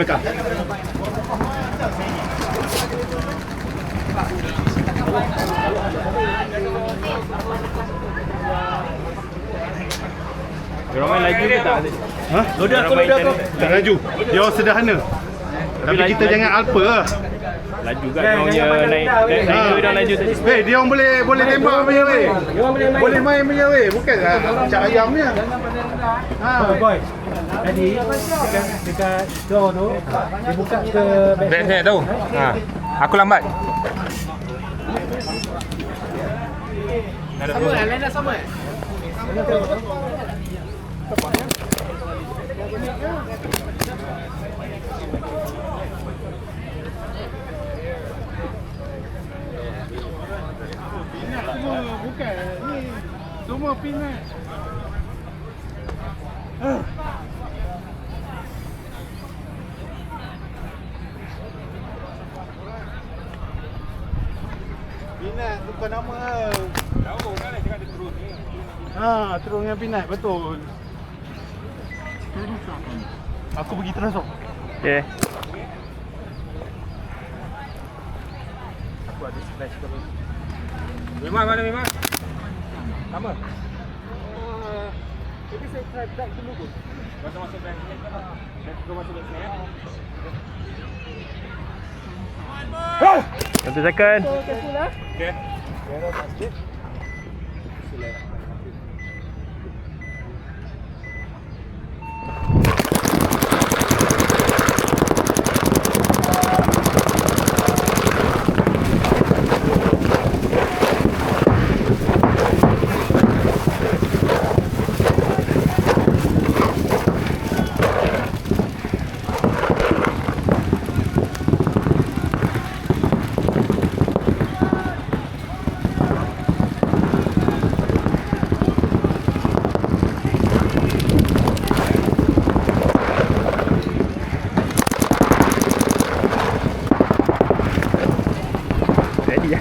Mereka. Diorang main laju ke tak? Ha? Loader aku. Tak laju. Dia orang sederhana. Tapi kita jangan alpa lah. Laju kan diorang punya naik dia laju tadi. Weh, dia orang boleh tembak punya weh. Boleh main punya weh. Bukan cak ayam ni. Ha, Boy. Tadi dekat door tu dia buka ke Back saya tahu. Ha. Aku lambat. sama lain dah sama. bukan. Ni semua pinat. Pinat bukan nama. Tahu kan cakap dia terus ni. Ha, terus dengan pinat betul. Aku pergi transfer. Okay. Aku ada splash ke apa? Memang mana memang? Sama. Jadi saya try back dulu pun. Masuk back ni. Kau masuk back ni. 1 second. Okey. Ready ya.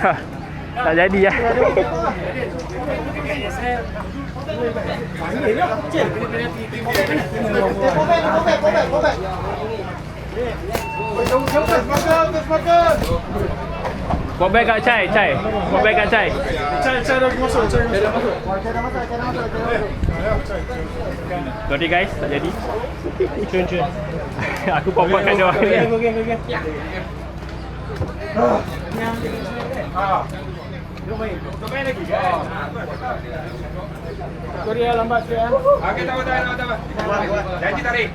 Ha, tak jadi ya. Buat baik kat Chai. Buat baik kat Chai. Cai dah masuk. Sorry guys, tak jadi. Cun. Aku pop-pop kat dia orang ni. Korea lambat sikit ah. Okey, tahu. Janji tarik.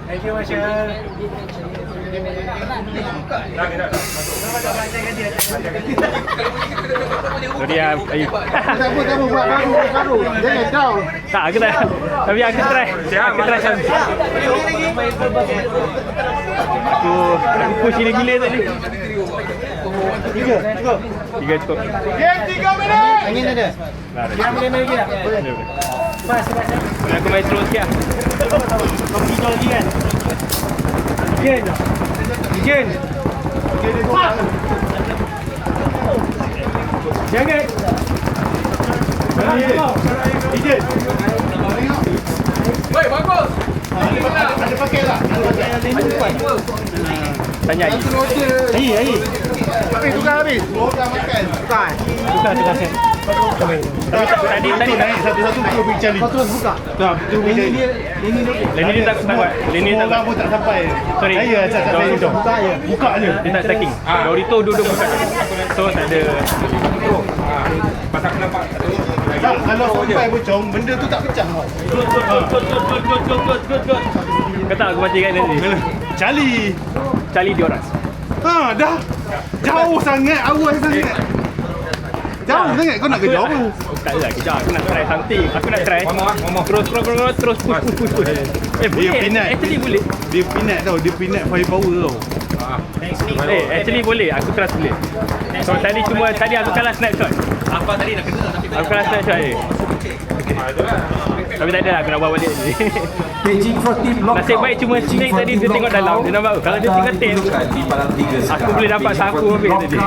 Thank you Masya. Sorry ya, Ayu. Tak apa, buat baru. Jangan kau. Tak, aku tak. Tapi aku try. Aku try Syam. Aku push gila-gila tadi. Tiga cukup. Game 3 minit. Angin ada. Dia boleh main lagi tak? Boleh. Pas. Aku main slow sikit lah. Kau pergi jauh lagi kan? Ijen. Jangan. Ijen. Woi, bagus. Ada pakai tak? Tanya Ayu. Ayi. Habis tukar habis. Dah makan. Tukar set. Tadi Naik satu-satu kita pergi cari. Kau terus buka. Tak, kita pergi cari. Lini dia tak buat. Lini Semua tak orang pun tak sampai. Sorry. Saya hujung. Buka je. Dia tak stacking. Dorito duduk bukan. So tak ada. Pasal aku nampak. Tak, kalau sampai pocong, benda tu tak pecah. Kata aku mati kat dia ni. Charlie Dioras. Ha, dah. Jauh sangat, awal sangat. Jauh sangat kau nak kerja apa? Tak adalah kejap. Aku nak try something. Aku nak try. Ngomong. Terus push. Dia pinat. Actually boleh. Dia pinat tau, dia pinat firepower tau. Actually boleh. Aku trust boleh. So tadi aku kalah snapshot. Apa tadi nak kena tapi Aku kalah snapshot je. Tapi tak ada lah, aku nak buat balik je. Paging from team lock. Nasib baik cuma snake tadi dia tengok dalam. Dia nampak kalau dia tinggal tail, Di palang 3 aku boleh dapat sapu habis tadi.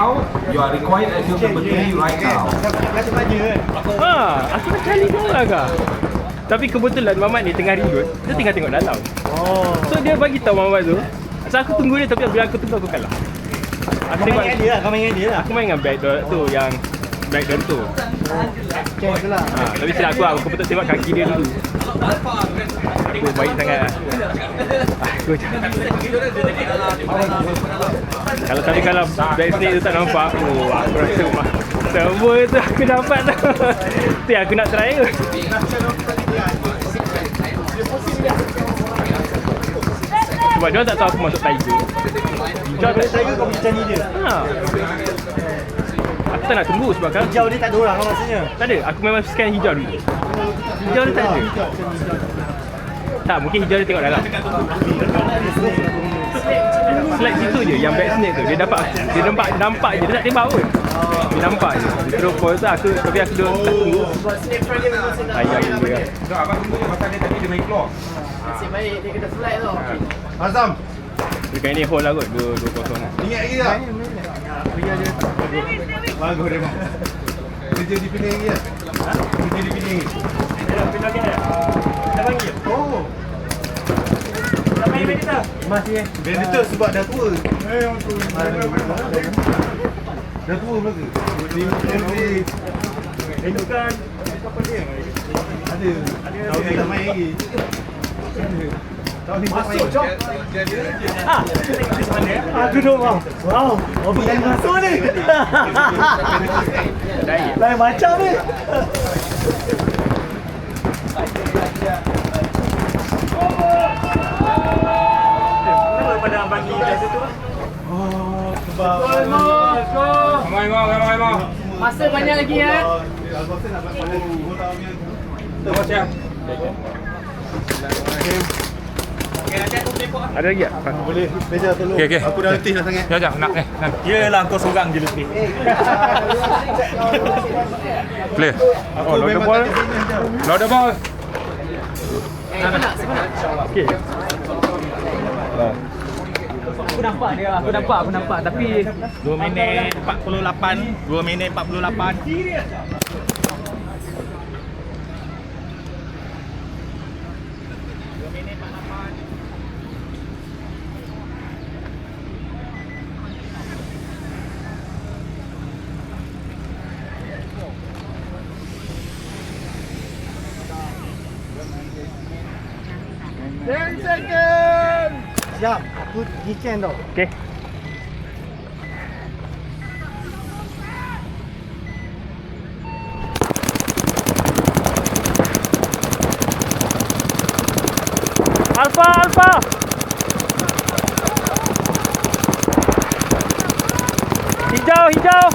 You are required at field number 3 right now. Aku nak cari kau lah kah. Tapi kebetulan Mamat ni tengah ribut, dia tengah tengok dalam. So dia bagi tahu Mamat tu. So aku tunggu dia, tapi bila aku tunggu aku kalah. Aku tengok Kau main dengan dia lah. aku main dengan backdoor tu yang backdoor tu. Tapi silap aku betul tengok kaki dia dulu. Aku baik sangat lah. Aku kalau back snake tu tak nampak, aku rasa semua tu aku dapat tu. Tu aku nak try tu. Sebab dia tak tahu aku masuk tiger. Kau tiger kau pergi cari dia. Aku tak nak tunggu sebab kan Hijau dia tak ada orang maksudnya. tak ada. Aku memang scan hijau dulu. Hijau dia tak ada. Tak, mungkin hijau dia tengok dalam. Slide situ je yang back snake tu. Dia nampak je. Dia tak tembak pun. Dia nampak je. Dia terus pause tu tapi aku tak tunggu. Ayah dia. So, abang tunggu je pasal dia tadi dia main keluar. Azam, Dekat ni hole lah kot. 2-0. ingat lagi tak? Bagus dia bang. Kerja di Penang lagi tak? Kerja di Penang lagi. Dah panggil. Oh, Dah main Benita. Masih Benedict sebab dah tua. Dah tua belaka. Itu kan Ada. Tahun ni tak main lagi. Tahun ni tak main. aku duduk bang. Wow, apa yang masuk ni? Lain macam ni. Kenapa pada bagi kat situ? Sebab Ngomong. Masa banyak lagi ya. Aku rasa nak pada 2 tahun yang Terus ya. Ada lagi tak? boleh. Beja tolong. Okey. Aku dah letih dah sangat. Jap, nak Yelah kau seorang je letih. Play. Oh, load the ball. Load the ball. Okey. Aku nampak tapi 2 minit 48. Siap, aku pergi can tau. Okey. Alpha. hijau.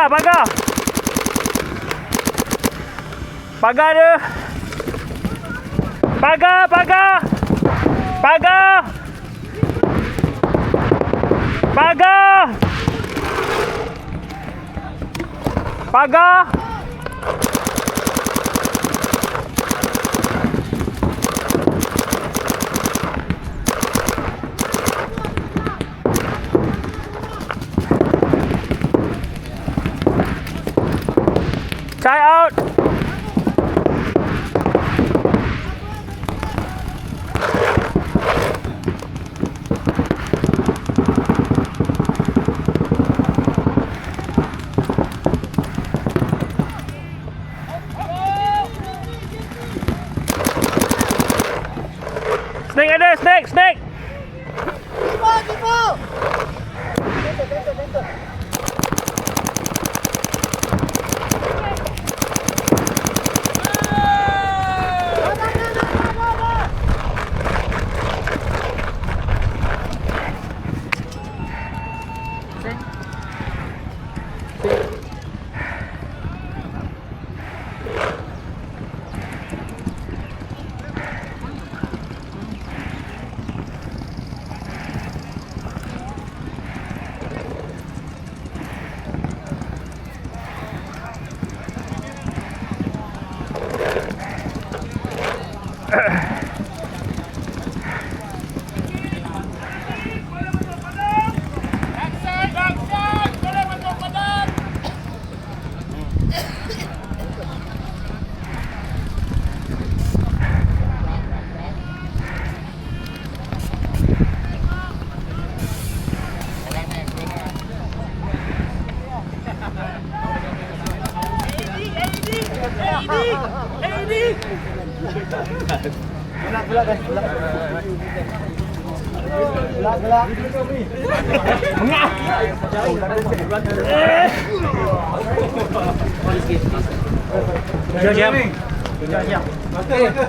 Pagar. Pagar dia. Pagar. Try out. Snake ada, snake.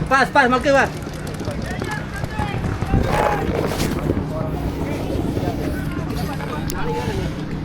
Pas, marker pas.